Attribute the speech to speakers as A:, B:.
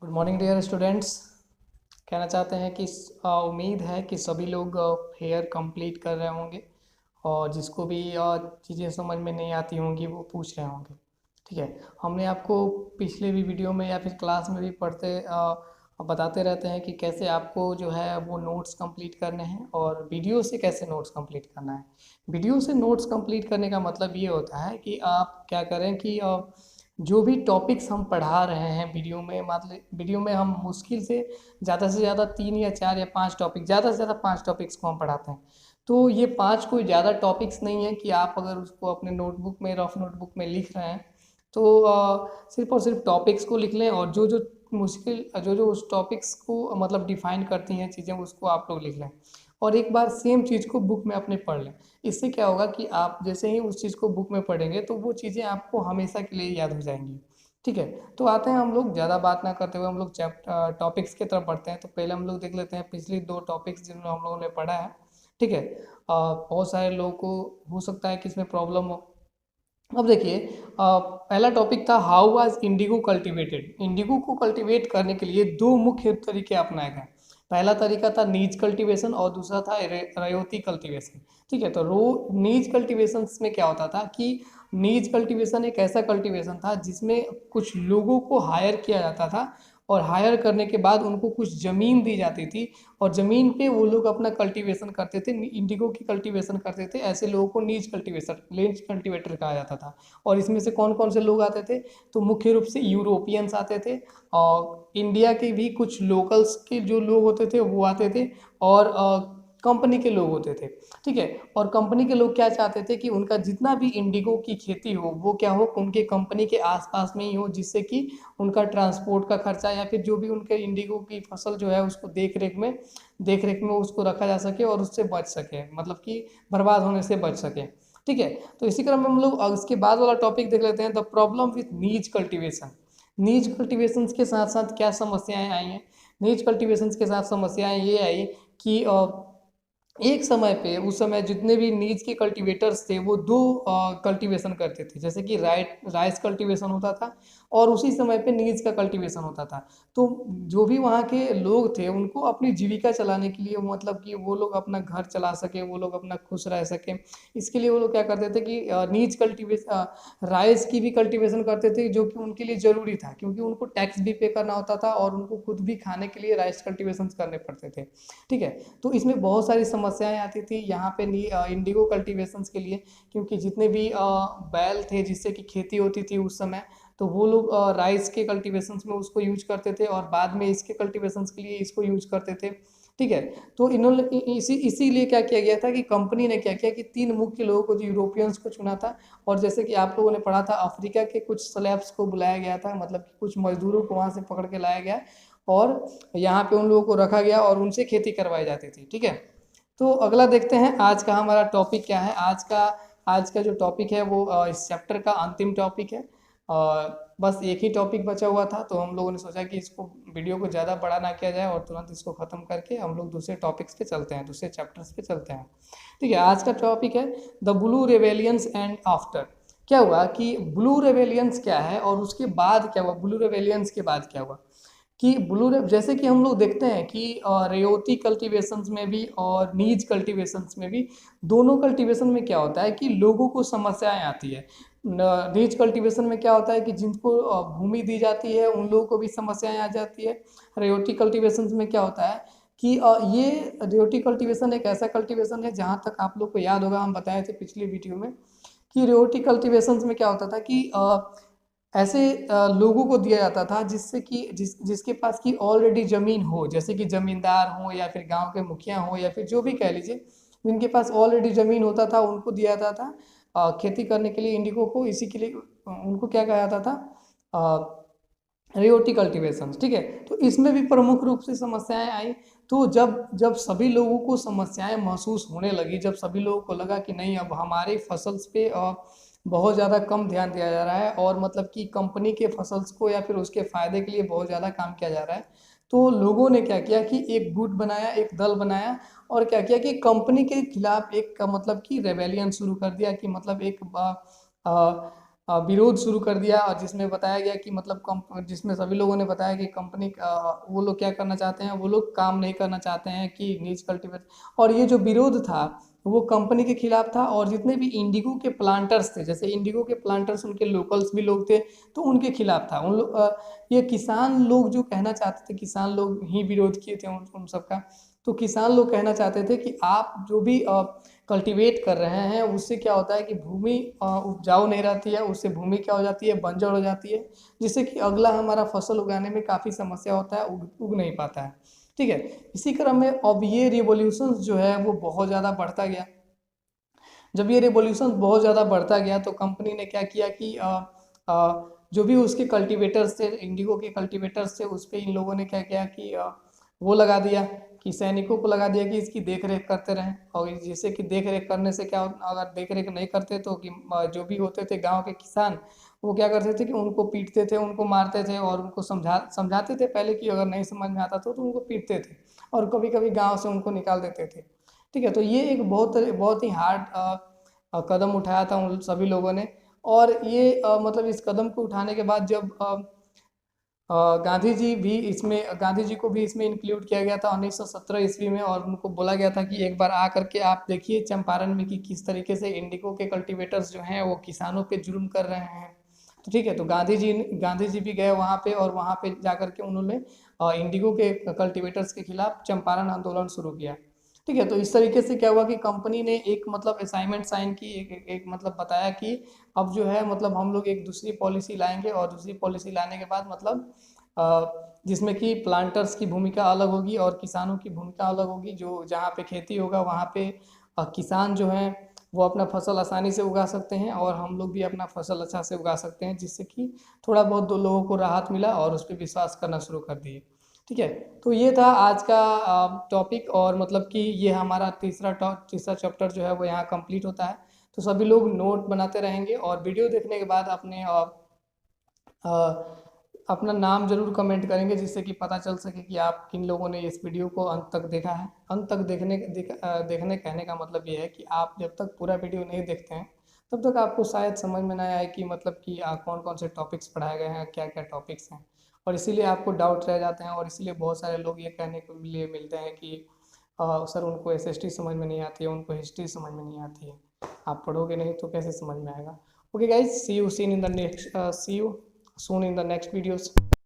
A: Good morning dear students. कहना चाहते हैं कि उम्मीद है कि सभी लोग हेयर कंप्लीट कर रहे होंगे और जिसको भी चीज़ें समझ में नहीं आती होंगी वो पूछ रहे होंगे। ठीक है, हमने आपको पिछले भी वीडियो में या फिर क्लास में भी बताते रहते हैं कि कैसे आपको जो है वो नोट्स कंप्लीट करने हैं और वीडियो से कैसे नोट्स कंप्लीट करना है। वीडियो से नोट्स कंप्लीट करने का मतलब ये होता है कि आप क्या करें कि जो भी टॉपिक्स हम पढ़ा रहे हैं वीडियो में, मतलब वीडियो में हम मुश्किल से ज़्यादा 3 या 4 या 5 टॉपिक, ज़्यादा से ज़्यादा 5 टॉपिक्स को हम पढ़ाते हैं। तो ये 5 कोई ज़्यादा टॉपिक्स नहीं है कि आप अगर उसको अपने नोटबुक में, रफ नोटबुक में लिख रहे हैं तो सिर्फ और सिर्फ टॉपिक्स को लिख लें और जो जो मुश्किल जो जो उस टॉपिक्स को मतलब डिफाइन करती हैं चीज़ें उसको आप लोग लिख लें और एक बार सेम चीज़ को बुक में अपने पढ़ लें। इससे क्या होगा कि आप जैसे ही उस चीज़ को बुक में पढ़ेंगे तो वो चीज़ें आपको हमेशा के लिए याद हो जाएंगी। ठीक है, तो आते हैं हम लोग ज़्यादा बात ना करते हुए हम लोग टॉपिक्स की तरफ बढ़ते हैं। तो पहले हम लोग देख लेते हैं पिछली 2 टॉपिक्स जिन्होंने हम लोगों ने पढ़ा है। ठीक है, बहुत सारे लोगों को हो सकता है कि इसमें प्रॉब्लम हो। अब देखिए, पहला टॉपिक था how was Indigo cultivated. Indigo को कल्टीवेट करने के लिए 2 मुख्य तरीके अपनाए गए। पहला तरीका था नीज कल्टीवेशन और दूसरा था रयोती कल्टीवेशन। ठीक है, तो रो नीज कल्टीवेशन में क्या होता था कि नीज कल्टीवेशन एक ऐसा कल्टीवेशन था जिसमें कुछ लोगों को हायर किया जाता था और हायर करने के बाद उनको कुछ ज़मीन दी जाती थी और ज़मीन पे वो लोग अपना कल्टीवेशन करते थे, इंडिगो की कल्टीवेशन करते थे। ऐसे लोगों को नीज कल्टीवेटर कहा जाता था। और इसमें से कौन कौन से लोग आते थे? तो मुख्य रूप से यूरोपियंस आते थे और इंडिया के भी कुछ लोकल्स के जो लोग होते थे वो आते थे और कंपनी के लोग होते थे। ठीक है, और कंपनी के लोग क्या चाहते थे कि उनका जितना भी इंडिगो की खेती हो वो क्या हो, उनके कंपनी के आसपास में ही हो, जिससे कि उनका ट्रांसपोर्ट का खर्चा या फिर जो भी उनके इंडिगो की फसल जो है उसको देख रेख में उसको रखा जा सके और उससे बच सके, मतलब कि बर्बाद होने से बच सके। ठीक है, तो इसी क्रम में हम लोग इसके बाद वाला टॉपिक देख लेते हैं, the problem with knees cultivation. Knees cultivation के साथ साथ क्या समस्याएं आई हैं? नीज कल्टीवेशन के साथ समस्याएं ये आई कि एक समय पे, उस समय जितने भी नीज के कल्टीवेटर्स थे वो 2 कल्टीवेशन करते थे, जैसे कि राइस कल्टीवेशन होता था और उसी समय पे नीज का कल्टीवेशन होता था। तो जो भी वहाँ के लोग थे उनको अपनी जीविका चलाने के लिए, मतलब कि वो लोग अपना घर चला सके, वो लोग अपना खुश रह सके, इसके लिए वो लोग क्या करते थे कि नीज कल्टीवेशन, राइस की भी कल्टीवेशन करते थे, जो कि उनके लिए ज़रूरी था क्योंकि उनको टैक्स भी पे करना होता था और उनको खुद भी खाने के लिए राइस कल्टीवेशन करने पड़ते थे। ठीक है, तो इसमें बहुत सारी समस्याएं आती थी यहाँ पे इंडिगो कल्टीवेशंस के लिए, क्योंकि जितने भी बैल थे जिससे कि खेती होती थी उस समय, तो वो लोग राइस के कल्टीवेशंस में उसको यूज करते थे और बाद में इसके कल्टीवेशंस के लिए इसको यूज करते थे। ठीक है, तो इन्होंने इसीलिए क्या किया गया था कि कंपनी ने क्या किया कि 3 मुख्य लोगों को, जो यूरोपियंस को चुना था और जैसे कि आप लोगों ने पढ़ा था अफ्रीका के कुछ स्लैब्स को बुलाया गया था, मतलब कि कुछ मजदूरों को वहाँ से पकड़ के लाया गया और यहाँ पे उन लोगों को रखा गया और उनसे खेती करवाई जाती थी। ठीक है, तो अगला देखते हैं आज का हमारा टॉपिक क्या है। आज का जो टॉपिक है वो इस चैप्टर का अंतिम टॉपिक है। बस एक ही टॉपिक बचा हुआ था तो हम लोगों ने सोचा कि इसको, वीडियो को ज़्यादा बड़ा ना किया जाए और तुरंत इसको ख़त्म करके हम लोग दूसरे टॉपिक्स पे चलते हैं, दूसरे चैप्टर्स पे चलते हैं। ठीक है, आज का टॉपिक है द ब्लू रेवेलियंस एंड आफ्टर। क्या हुआ कि ब्लू रेवेलियंस क्या है और उसके बाद क्या हुआ, ब्लू रेवेलियंस के बाद क्या हुआ कि जैसे कि हम लोग देखते हैं कि रेयोती कल्टीवेशंस में भी और नीज कल्टीवेशंस में भी, दोनों कल्टीवेशन में क्या होता है कि लोगों को समस्याएं आती है। नीज कल्टीवेशन में क्या होता है कि जिनको भूमि दी जाती है उन लोगों को भी समस्याएं आ जाती है। रेयोटी कल्टीवेशंस में क्या होता है कि ये रेयोटी कल्टीवेशन एक ऐसा कल्टीवेशन है, जहाँ तक आप लोग को याद होगा हम बताए थे पिछली वीडियो में कि रेयोटी कल्टीवेशंस में क्या होता था कि ऐसे लोगों को दिया जाता था जिससे कि जिसके पास की ऑलरेडी ज़मीन हो, जैसे कि ज़मींदार हो या फिर गांव के मुखिया हो या फिर जो भी कह लीजिए, जिनके पास ऑलरेडी ज़मीन होता था उनको दिया जाता था खेती करने के लिए इंडिगो को। इसी के लिए उनको क्या कहा जाता था, रियोटी कल्टीवेशन। ठीक है, तो इसमें भी प्रमुख रूप से समस्याएं आई। तो जब जब सभी लोगों को समस्याएं महसूस होने लगी, जब सभी लोगों को लगा कि नहीं अब हमारे फसल्स पे बहुत ज़्यादा कम ध्यान दिया जा रहा है और मतलब कि कंपनी के फसल्स को या फिर उसके फ़ायदे के लिए बहुत ज़्यादा काम किया जा रहा है, तो लोगों ने क्या किया कि एक गुट बनाया, एक दल बनाया और क्या किया कि कंपनी के खिलाफ एक मतलब कि रेवेलियन शुरू कर दिया कि मतलब एक विरोध शुरू कर दिया, और जिसमें बताया गया कि मतलब जिसमें सभी लोगों ने बताया कि कंपनी वो लोग क्या करना चाहते हैं, वो लोग काम नहीं करना चाहते हैं कि नीज कल्टीवेटर, और ये जो विरोध था वो कंपनी के खिलाफ था। और जितने भी इंडिगो के प्लांटर्स थे, जैसे इंडिगो के प्लांटर्स उनके लोकल्स भी लोग थे, तो उनके खिलाफ था। उन लोग ये किसान लोग जो कहना चाहते थे, किसान लोग ही विरोध किए थे उन सबका। तो किसान लोग कहना चाहते थे कि आप जो भी कल्टीवेट कर रहे हैं उससे क्या होता है कि भूमि उपजाऊ नहीं रहती है, उससे भूमि क्या हो जाती है, बंजर हो जाती है, जिससे कि अगला हमारा फसल उगाने में काफ़ी समस्या होता है, उग नहीं पाता है। ठीक है। इसी क्रम में अब ये रिवॉल्यूशन जो है वो बहुत ज़्यादा बढ़ता गया। जब ये रिवॉल्यूशन बहुत ज़्यादा बढ़ता गया तो कंपनी ने क्या किया कि जो भी उसके कल्टीवेटर्स थे, इंडिगो के कल्टीवेटर्स थे, उस पर इन लोगों ने क्या किया कि वो लगा दिया कि सैनिकों को लगा दिया कि इसकी देख रेख करते रहें। और जिससे कि देख रेख करने से क्या, अगर देख रेख नहीं करते तो कि जो भी होते थे गांव के किसान, वो क्या करते थे कि उनको पीटते थे, उनको मारते थे, और उनको समझाते थे पहले कि अगर नहीं समझ में आता तो उनको पीटते थे, और कभी कभी गाँव से उनको निकाल देते थे। ठीक है। तो ये एक बहुत बहुत ही हार्ड कदम उठाया था उन सभी लोगों ने। और ये मतलब इस कदम को उठाने के बाद जब गांधी जी को भी इसमें इंक्लूड किया गया था 1917 ईस्वी में, और उनको बोला गया था कि एक बार आ करके आप देखिए चंपारण में कि किस तरीके से इंडिगो के कल्टीवेटर्स जो हैं वो किसानों पे जुल्म कर रहे हैं। तो ठीक है, तो गांधी जी भी गए वहाँ पे, और वहाँ पे जा करके उन्होंने इंडिगो के कल्टीवेटर्स के खिलाफ चंपारण आंदोलन शुरू किया। ठीक है। तो इस तरीके से क्या हुआ कि कंपनी ने एक मतलब असाइनमेंट साइन की, एक मतलब बताया कि अब जो है मतलब हम लोग एक दूसरी पॉलिसी लाएंगे, और दूसरी पॉलिसी लाने के बाद मतलब जिसमें कि प्लांटर्स की भूमिका अलग होगी और किसानों की भूमिका अलग होगी। जो जहाँ पे खेती होगा वहाँ पे किसान जो हैं वो अपना फसल आसानी से उगा सकते हैं, और हम लोग भी अपना फसल अच्छा से उगा सकते हैं, जिससे कि थोड़ा बहुत दो लोगों को राहत मिला और उस पर विश्वास करना शुरू कर दिए। ठीक है। तो ये था आज का टॉपिक, और मतलब कि ये हमारा तीसरा चैप्टर जो है वो यहाँ कंप्लीट होता है। तो सभी लोग नोट बनाते रहेंगे, और वीडियो देखने के बाद अपना नाम जरूर कमेंट करेंगे, जिससे कि पता चल सके कि आप किन लोगों ने इस वीडियो को अंत तक देखा है। अंत तक देखने कहने का मतलब ये है कि आप जब तक पूरा वीडियो नहीं देखते हैं तब तक आपको शायद समझ में ना आए कि मतलब कि कौन कौन से टॉपिक्स पढ़ाए गए हैं, क्या क्या टॉपिक्स हैं, और इसीलिए आपको डाउट रह जाते हैं। और इसीलिए बहुत सारे लोग ये कहने के लिए मिलते हैं कि सर उनको एसएसटी समझ में नहीं आती है, उनको हिस्ट्री समझ में नहीं आती है। आप पढ़ोगे नहीं तो कैसे समझ में आएगा। Okay guys, see you in the next see you soon in the next videos.